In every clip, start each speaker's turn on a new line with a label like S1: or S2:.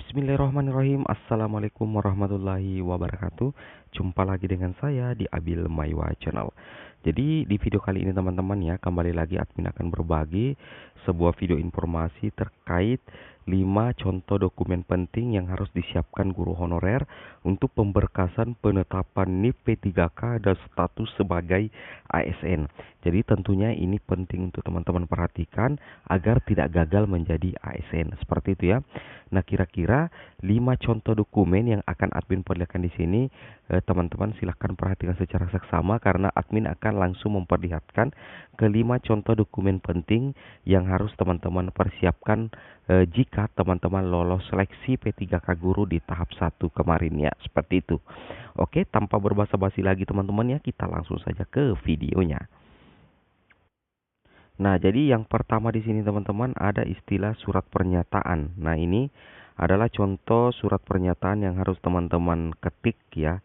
S1: Bismillahirrahmanirrahim. Assalamualaikum warahmatullahi wabarakatuh. Jumpa lagi dengan saya di Abil Maiwa Channel. Jadi di video kali ini teman-teman ya, kembali lagi admin akan berbagi sebuah video informasi terkait 5 contoh dokumen penting yang harus disiapkan guru honorer untuk pemberkasan penetapan NIP P3K dan status sebagai ASN. Jadi tentunya ini penting untuk teman-teman perhatikan agar tidak gagal menjadi ASN. Seperti itu ya. Nah, kira-kira 5 contoh dokumen yang akan admin perlihatkan di sini, teman-teman silahkan perhatikan secara seksama karena admin akan langsung memperlihatkan kelima contoh dokumen penting yang harus teman-teman persiapkan jika teman-teman lolos seleksi P3K guru di tahap 1 kemarin ya, seperti itu. Oke, tanpa berbasa-basi lagi teman-teman ya, kita langsung saja ke videonya. Nah, jadi yang pertama di sini teman-teman ada istilah surat pernyataan. Nah, ini adalah contoh surat pernyataan yang harus teman-teman ketik ya.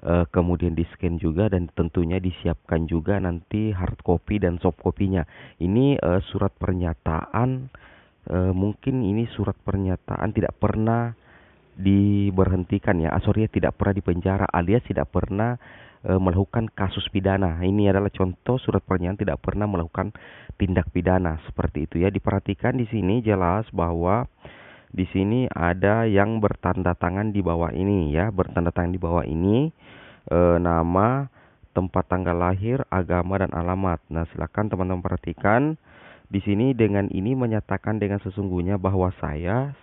S1: Kemudian di-scan juga dan tentunya disiapkan juga nanti hard copy dan soft copy-nya. Ini surat pernyataan, mungkin ini surat pernyataan tidak pernah diberhentikan ya, tidak pernah dipenjara alias tidak pernah melakukan kasus pidana. Ini adalah contoh surat pernyataan tidak pernah melakukan tindak pidana seperti itu ya. Diperhatikan di sini jelas bahwa di sini ada yang bertanda tangan di bawah ini ya, bertanda tangan di bawah ini nama, tempat tanggal lahir, agama dan alamat. Nah, silakan teman-teman perhatikan di sini dengan ini menyatakan dengan sesungguhnya bahwa saya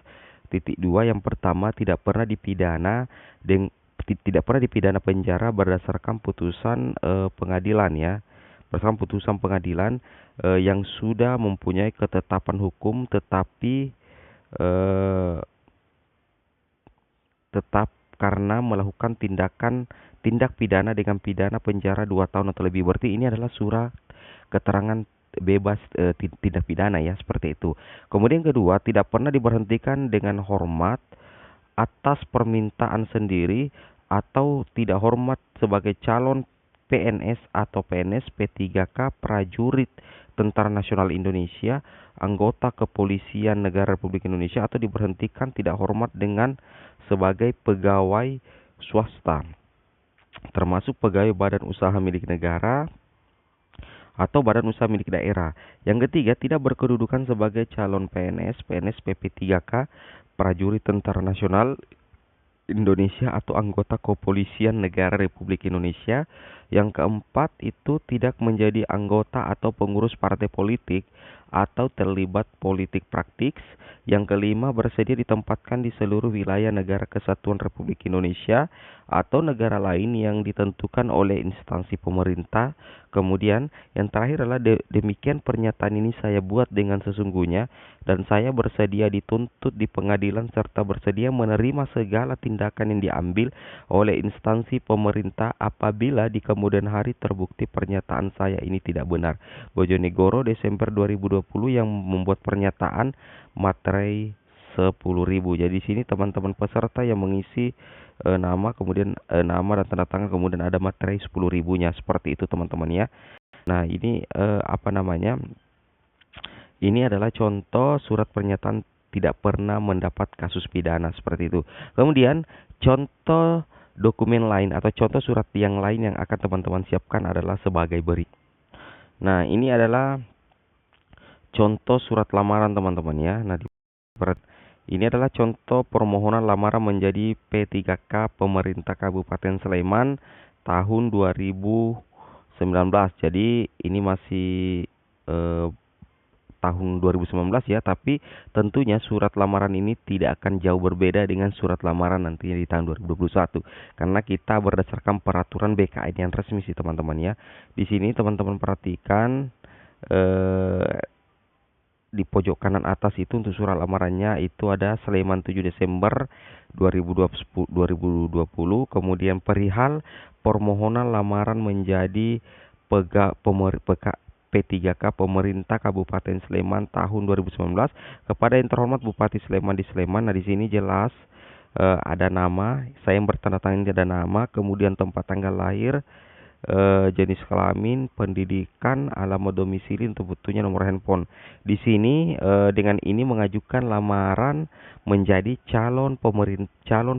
S1: titik 2 yang pertama tidak pernah dipidana penjara berdasarkan putusan pengadilan ya. Berdasarkan putusan pengadilan yang sudah mempunyai ketetapan hukum tetapi tetap karena melakukan tindak pidana dengan pidana penjara 2 tahun atau lebih. Berarti ini adalah surat keterangan bebas tindak pidana ya, seperti itu. Kemudian kedua, tidak pernah diberhentikan dengan hormat atas permintaan sendiri atau tidak hormat sebagai calon PNS atau PNS P3K prajurit Tentara Nasional Indonesia, anggota Kepolisian Negara Republik Indonesia atau diberhentikan tidak hormat dengan sebagai pegawai swasta, termasuk pegawai badan usaha milik negara atau badan usaha milik daerah. Yang ketiga, tidak berkedudukan sebagai calon PNS PP3K, prajurit Tentara Nasional Indonesia atau anggota Kepolisian Negara Republik Indonesia. Yang keempat itu tidak menjadi anggota atau pengurus partai politik atau terlibat politik praktis. Yang kelima, bersedia ditempatkan di seluruh wilayah negara kesatuan Republik Indonesia atau negara lain yang ditentukan oleh instansi pemerintah. Kemudian yang terakhir adalah demikian pernyataan ini saya buat dengan sesungguhnya dan saya bersedia dituntut di pengadilan serta bersedia menerima segala tindakan yang diambil oleh instansi pemerintah apabila di kemudian hari terbukti pernyataan saya ini tidak benar. Bojonegoro, Desember 2020 yang membuat pernyataan materai 10.000. Jadi di sini teman-teman peserta yang mengisi nama, kemudian nama dan tanda tangan, kemudian ada materai 10.000-nya, seperti itu teman-teman ya. Nah, ini ini adalah contoh surat pernyataan tidak pernah mendapat kasus pidana, seperti itu. Kemudian contoh dokumen lain atau contoh surat yang lain yang akan teman-teman siapkan adalah sebagai berikut. Nah, ini adalah contoh surat lamaran teman-teman ya. Nah, ini adalah contoh permohonan lamaran menjadi P3K pemerintah Kabupaten Sleman tahun 2019. Jadi ini masih tahun 2019 ya, tapi tentunya surat lamaran ini tidak akan jauh berbeda dengan surat lamaran nantinya di tahun 2021 karena kita berdasarkan peraturan BKN yang resmi sih teman-teman ya. Di sini teman-teman perhatikan di pojok kanan atas itu untuk surat lamarannya itu ada Sleman 7 Desember 2020, kemudian perihal permohonan lamaran menjadi P3K pemerintah Kabupaten Sleman tahun 2019 kepada yang terhormat Bupati Sleman di Sleman. Nah, di sini jelas ada nama, saya yang bertanda tangan ini ada nama, kemudian tempat tanggal lahir, jenis kelamin, pendidikan, alamat domisili, untuk butuhnya nomor handphone. Di sini dengan ini mengajukan lamaran menjadi calon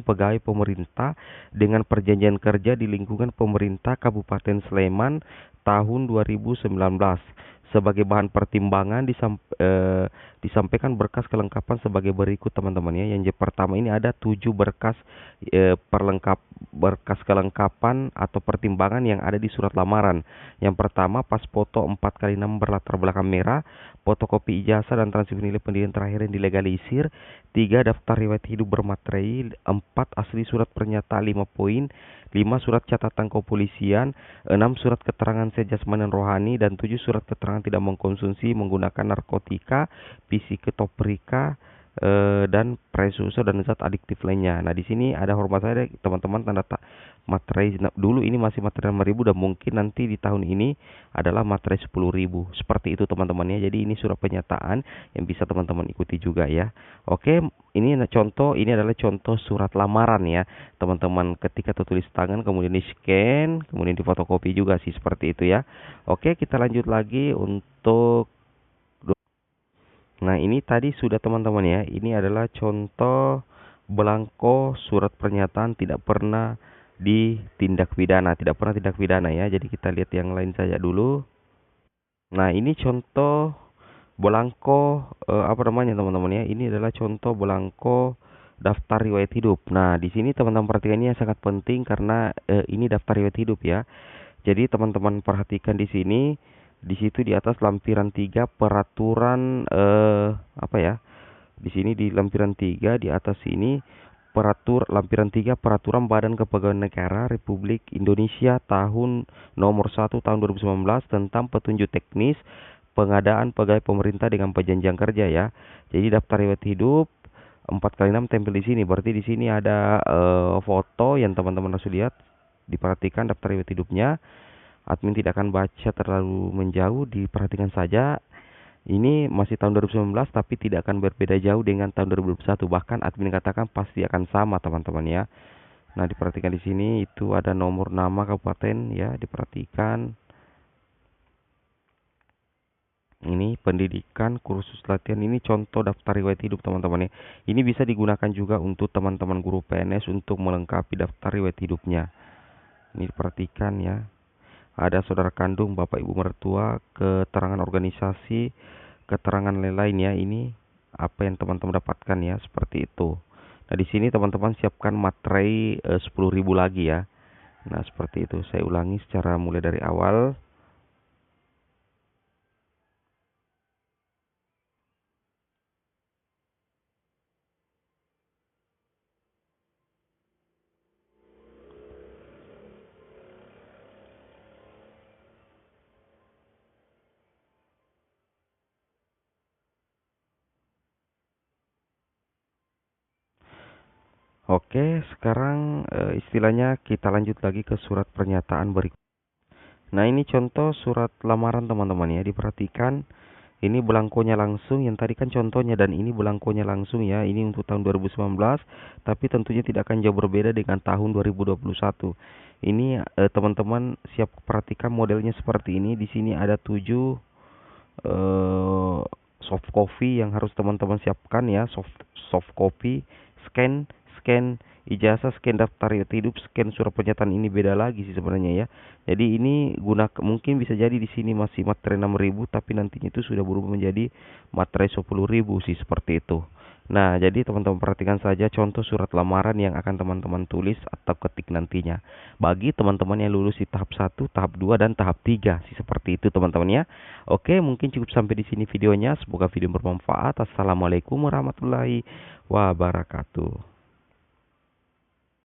S1: pegawai pemerintah dengan perjanjian kerja di lingkungan pemerintah Kabupaten Sleman tahun 2019. Sebagai bahan pertimbangan disampaikan berkas kelengkapan sebagai berikut teman-teman ya. Yang pertama ini ada 7 berkas berkas kelengkapan atau pertimbangan yang ada di surat lamaran. Yang pertama, pas foto 4x6 berlatar belakang merah, fotokopi ijazah dan transkrip nilai pendidikan terakhir yang dilegalisir, 3 daftar riwayat hidup bermaterai, 4 asli surat pernyataan 5 poin, 5 surat catatan kepolisian, 6 surat keterangan sehat jasmani dan rohani, dan 7 surat keterangan tidak mengkonsumsi menggunakan narkotika, psikotropika, dan presursor dan zat adiktif lainnya. Nah, di sini ada hormat saya teman-teman, tanda materai dulu ini masih materai 5.000 dan mungkin nanti di tahun ini adalah materai 10.000. Seperti itu teman-teman ya. Jadi ini surat pernyataan yang bisa teman-teman ikuti juga ya. Oke, ini adalah contoh surat lamaran ya. Teman-teman ketika tertulis tangan kemudian di-scan, kemudian difotokopi juga sih seperti itu ya. Oke, kita lanjut lagi untuk Nah, ini tadi sudah teman-teman ya. Ini adalah contoh belangko surat pernyataan tidak pernah ditindak pidana, tidak pernah tindak pidana ya. Jadi kita lihat yang lain saja dulu. Nah, ini contoh belangko apa namanya teman-teman ya. Ini adalah contoh belangko daftar riwayat hidup. Nah, di sini teman-teman perhatikan, ini sangat penting karena ini daftar riwayat hidup ya. Jadi teman-teman perhatikan di sini. Di situ di atas lampiran 3 peraturan apa ya? Di sini di lampiran 3 di atas ini lampiran 3 peraturan Badan Kepegawaian Negara Republik Indonesia tahun nomor 1 tahun 2019 tentang petunjuk teknis pengadaan pegawai pemerintah dengan perjanjian kerja ya. Jadi daftar riwayat hidup 4x6 tempel di sini. Berarti di sini ada foto yang teman-teman harus lihat. Diperhatikan daftar riwayat hidupnya. Admin tidak akan baca terlalu menjauh, diperhatikan saja. Ini masih tahun 2019 tapi tidak akan berbeda jauh dengan tahun 2021. Bahkan admin katakan pasti akan sama teman-teman ya. Nah, diperhatikan di sini itu ada nomor nama kabupaten ya, diperhatikan. Ini pendidikan, kursus latihan, ini contoh daftar riwayat hidup teman-teman ya. Ini bisa digunakan juga untuk teman-teman guru PNS untuk melengkapi daftar riwayat hidupnya. Ini diperhatikan ya. Ada saudara kandung, bapak ibu mertua, keterangan organisasi, keterangan lain-lain ya. Ini apa yang teman-teman dapatkan ya, seperti itu. Nah, di sini teman-teman siapkan materai 10.000 lagi ya. Nah, seperti itu. Saya ulangi secara mulai dari awal. Oke, sekarang istilahnya kita lanjut lagi ke surat pernyataan berikut. Nah, ini contoh surat lamaran teman-teman ya, diperhatikan. Ini belangkonya langsung, yang tadi kan contohnya, dan ini belangkonya langsung ya. Ini untuk tahun 2019, tapi tentunya tidak akan jauh berbeda dengan tahun 2021. Ini teman-teman siap perhatikan modelnya seperti ini. Di sini ada 7 soft copy yang harus teman-teman siapkan ya. Soft copy, scan ijazah, scan daftar riwayat hidup, scan surat pernyataan. Ini beda lagi sih sebenarnya ya. Jadi ini mungkin bisa jadi di sini masih materai 6.000 tapi nantinya itu sudah berubah menjadi materai 10.000 sih, seperti itu. Nah, jadi teman-teman perhatikan saja contoh surat lamaran yang akan teman-teman tulis atau ketik nantinya. Bagi teman-teman yang lulus di tahap 1, tahap 2 dan tahap 3 sih, seperti itu teman-teman ya. Oke, mungkin cukup sampai di sini videonya. Semoga video bermanfaat. Assalamualaikum warahmatullahi wabarakatuh.